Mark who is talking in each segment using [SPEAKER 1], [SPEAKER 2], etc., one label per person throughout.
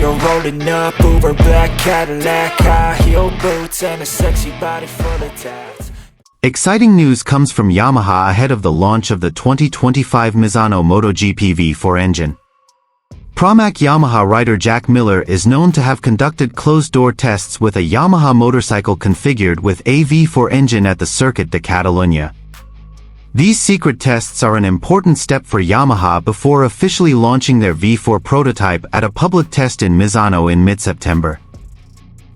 [SPEAKER 1] You're rolling up, Uber black Cadillac, high heel boots, and a sexy body full of tats.
[SPEAKER 2] Exciting news comes from Yamaha ahead of the launch of the 2025 Misano motoGP V4 engine. Pramac Yamaha rider Jack Miller is known to have conducted closed-door tests with a Yamaha motorcycle configured with a V4 engine at the Circuit de Catalunya. These secret tests are an important step for Yamaha before officially launching their V4 prototype at a public test in Misano in mid-September.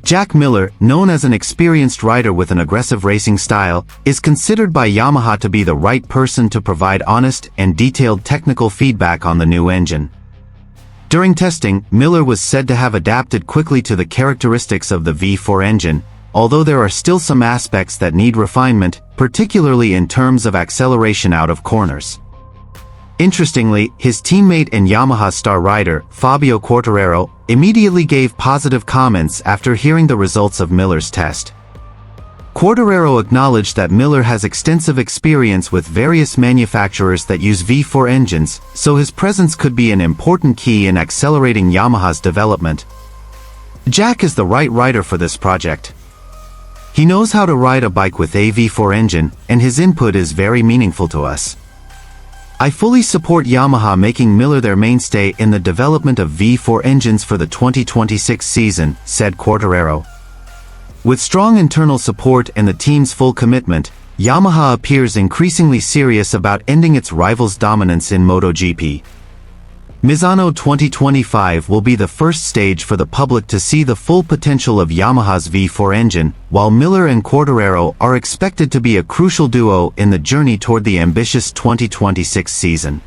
[SPEAKER 2] Jack Miller, known as an experienced rider with an aggressive racing style, is considered by Yamaha to be the right person to provide honest and detailed technical feedback on the new engine. During testing, Miller was said to have adapted quickly to the characteristics of the V4 engine, although there are still some aspects that need refinement, particularly in terms of acceleration out of corners. Interestingly, his teammate and Yamaha star rider, Fabio Quartararo, immediately gave positive comments after hearing the results of Miller's test. Quartararo acknowledged that Miller has extensive experience with various manufacturers that use V4 engines, so his presence could be an important key in accelerating Yamaha's development. Jack is the right rider for this project. He knows how to ride a bike with a V4 engine, and his input is very meaningful to us. I fully support Yamaha making Miller their mainstay in the development of V4 engines for the 2026 season, said Quartararo. With strong internal support and the team's full commitment, Yamaha appears increasingly serious about ending its rivals' dominance in MotoGP. Misano 2025 will be the first stage for the public to see the full potential of Yamaha's V4 engine, while Miller and Quartararo are expected to be a crucial duo in the journey toward the ambitious 2026 season.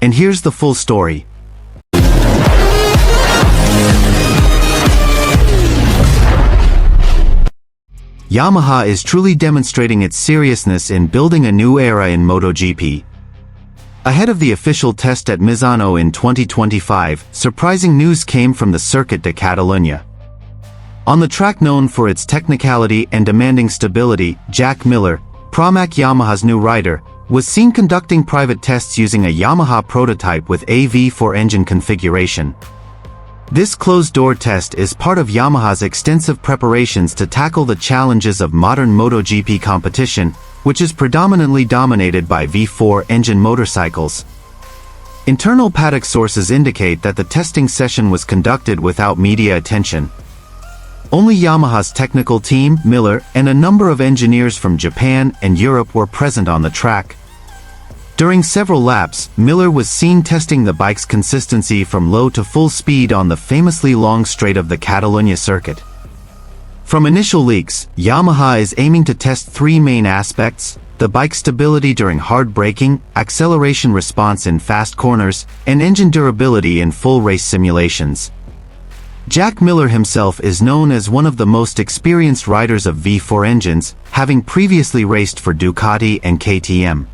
[SPEAKER 2] And here's the full story. Yamaha is truly demonstrating its seriousness in building a new era in MotoGP. Ahead of the official test at Misano in 2025, surprising news came from the Circuit de Catalunya. On the track known for its technicality and demanding stability, Jack Miller, Pramac Yamaha's new rider, was seen conducting private tests using a Yamaha prototype with a V4 engine configuration. This closed-door test is part of Yamaha's extensive preparations to tackle the challenges of modern MotoGP competition, which is predominantly dominated by V4 engine motorcycles. Internal paddock sources indicate that the testing session was conducted without media attention. Only Yamaha's technical team, Miller, and a number of engineers from Japan and Europe were present on the track. During several laps, Miller was seen testing the bike's consistency from low to full speed on the famously long straight of the Catalunya circuit. From initial leaks, Yamaha is aiming to test three main aspects: the bike stability during hard braking, acceleration response in fast corners, and engine durability in full race simulations. Jack Miller himself is known as one of the most experienced riders of V4 engines, having previously raced for Ducati and KTM.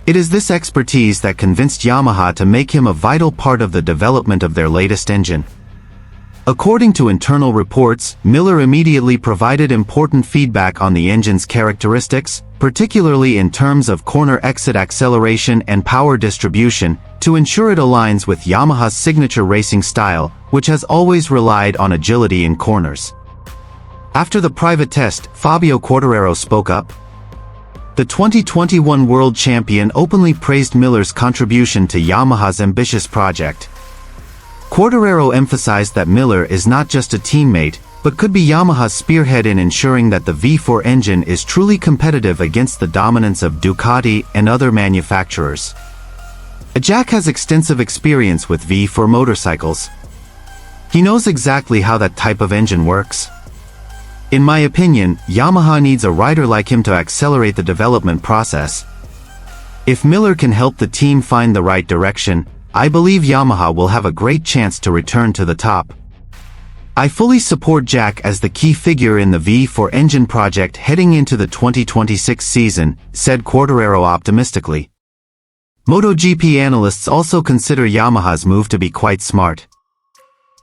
[SPEAKER 2] It is this expertise that convinced Yamaha to make him a vital part of the development of their latest engine. According to internal reports, Miller immediately provided important feedback on the engine's characteristics, particularly in terms of corner exit acceleration and power distribution, to ensure it aligns with Yamaha's signature racing style, which has always relied on agility in corners. After the private test, Fabio Quartararo spoke up. The 2021 world champion openly praised Miller's contribution to Yamaha's ambitious project. Quartararo emphasized that Miller is not just a teammate, but could be Yamaha's spearhead in ensuring that the V4 engine is truly competitive against the dominance of Ducati and other manufacturers. Jack has extensive experience with V4 motorcycles. He knows exactly how that type of engine works. In my opinion, Yamaha needs a rider like him to accelerate the development process. If Miller can help the team find the right direction, I believe Yamaha will have a great chance to return to the top. I fully support Jack as the key figure in the V4 engine project heading into the 2026 season, said Quartararo optimistically. MotoGP analysts also consider Yamaha's move to be quite smart.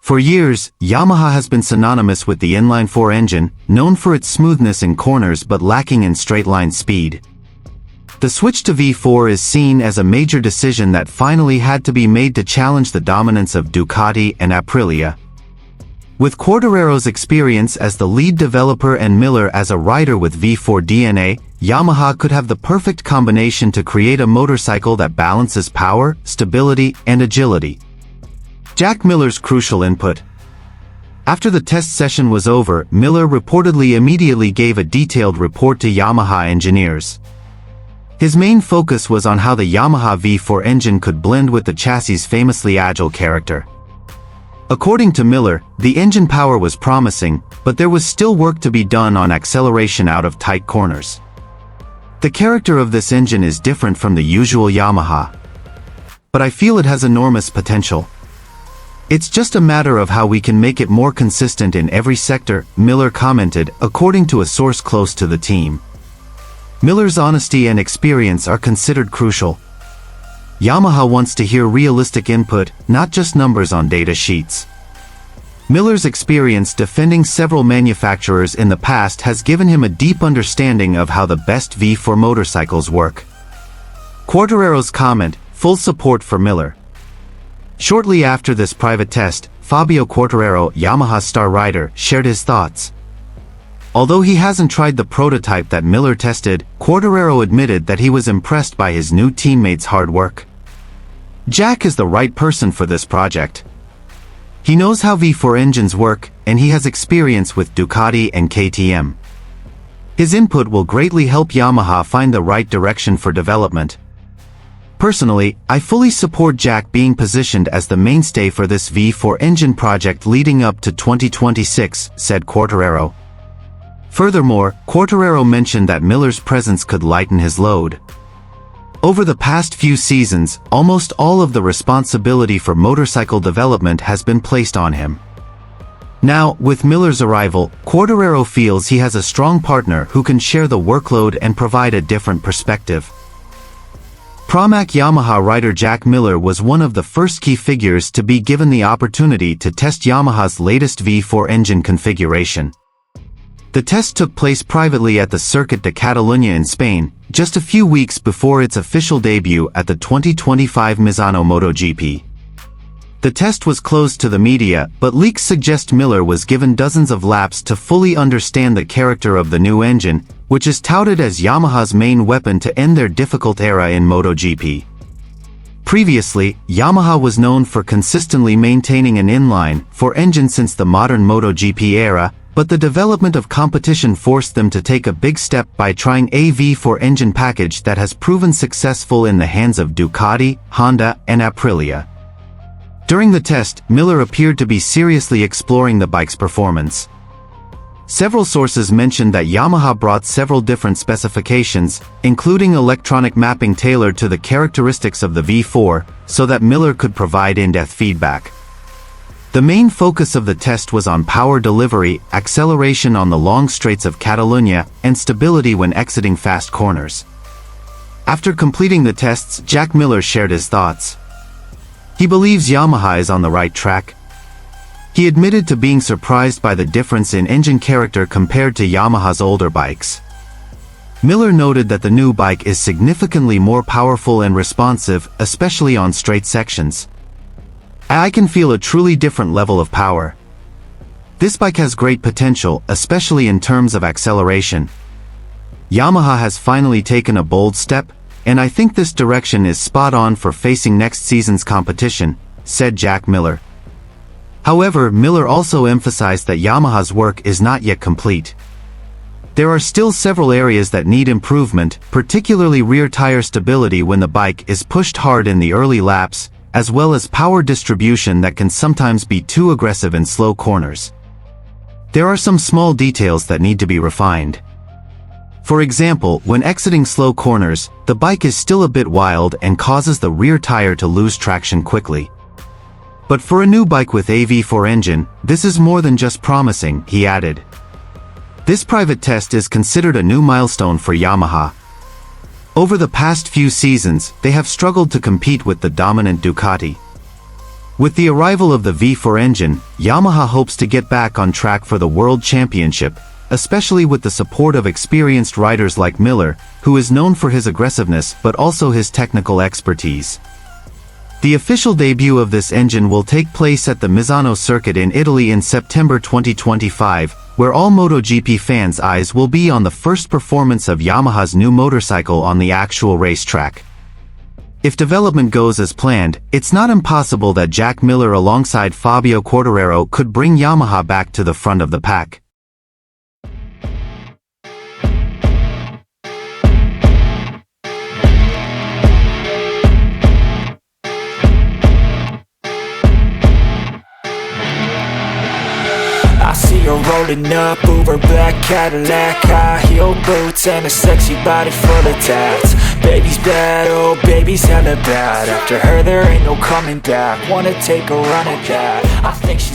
[SPEAKER 2] For years, Yamaha has been synonymous with the inline-4 engine, known for its smoothness in corners but lacking in straight-line speed. The switch to V4 is seen as a major decision that finally had to be made to challenge the dominance of Ducati and Aprilia. With Quartararo's experience as the lead developer and Miller as a rider with V4 DNA, Yamaha could have the perfect combination to create a motorcycle that balances power, stability, and agility. Jack Miller's crucial input. After the test session was over, Miller reportedly immediately gave a detailed report to Yamaha engineers. His main focus was on how the Yamaha V4 engine could blend with the chassis' famously agile character. According to Miller, the engine power was promising, but there was still work to be done on acceleration out of tight corners. The character of this engine is different from the usual Yamaha, but I feel it has enormous potential. It's just a matter of how we can make it more consistent in every sector, Miller commented, according to a source close to the team. Miller's honesty and experience are considered crucial. Yamaha wants to hear realistic input, not just numbers on data sheets. Miller's experience defending several manufacturers in the past has given him a deep understanding of how the best V4 motorcycles work. Quartararo's comment, full support for Miller. Shortly after this private test, Fabio Quartararo, Yamaha's star rider, shared his thoughts. Although he hasn't tried the prototype that Miller tested, Quartararo admitted that he was impressed by his new teammates' hard work. Jack is the right person for this project. He knows how V4 engines work, and he has experience with Ducati and KTM. His input will greatly help Yamaha find the right direction for development. Personally, I fully support Jack being positioned as the mainstay for this V4 engine project leading up to 2026, said Quartararo. Furthermore, Quartararo mentioned that Miller's presence could lighten his load. Over the past few seasons, almost all of the responsibility for motorcycle development has been placed on him. Now, with Miller's arrival, Quartararo feels he has a strong partner who can share the workload and provide a different perspective. Pramac Yamaha rider Jack Miller was one of the first key figures to be given the opportunity to test Yamaha's latest V4 engine configuration. The test took place privately at the Circuit de Catalunya in Spain, just a few weeks before its official debut at the 2025 Misano MotoGP. The test was closed to the media, but leaks suggest Miller was given dozens of laps to fully understand the character of the new engine, which is touted as Yamaha's main weapon to end their difficult era in MotoGP. Previously, Yamaha was known for consistently maintaining an inline-4 engine since the modern MotoGP era, but the development of competition forced them to take a big step by trying a V4 engine package that has proven successful in the hands of Ducati, Honda, and Aprilia. During the test, Miller appeared to be seriously exploring the bike's performance. Several sources mentioned that Yamaha brought several different specifications, including electronic mapping tailored to the characteristics of the V4, so that Miller could provide in-depth feedback. The main focus of the test was on power delivery, acceleration on the long straights of Catalunya, and stability when exiting fast corners. After completing the tests, Jack Miller shared his thoughts. He believes Yamaha is on the right track. He admitted to being surprised by the difference in engine character compared to Yamaha's older bikes. Miller noted that the new bike is significantly more powerful and responsive, especially on straight sections. I can feel a truly different level of power. This bike has great potential, especially in terms of acceleration. Yamaha has finally taken a bold step, and I think this direction is spot on for facing next season's competition, said Jack Miller. However, Miller also emphasized that Yamaha's work is not yet complete. There are still several areas that need improvement, particularly rear tire stability when the bike is pushed hard in the early laps, as well as power distribution that can sometimes be too aggressive in slow corners. There are some small details that need to be refined. For example, when exiting slow corners, the bike is still a bit wild and causes the rear tire to lose traction quickly. But for a new bike with a V4 engine, this is more than just promising, he added. This private test is considered a new milestone for Yamaha. Over the past few seasons, they have struggled to compete with the dominant Ducati. With the arrival of the V4 engine, Yamaha hopes to get back on track for the World Championship, especially with the support of experienced riders like Miller, who is known for his aggressiveness but also his technical expertise. The official debut of this engine will take place at the Misano circuit in Italy in September 2025, where all MotoGP fans' eyes will be on the first performance of Yamaha's new motorcycle on the actual racetrack. If development goes as planned, it's not impossible that Jack Miller alongside Fabio Quartararo could bring Yamaha back to the front of the pack.
[SPEAKER 1] I see her rolling up, Uber black Cadillac, high heel boots and a sexy body full of tats. Baby's bad, oh baby's hella bad. After her there ain't no coming back. Wanna take a run at that. I think she's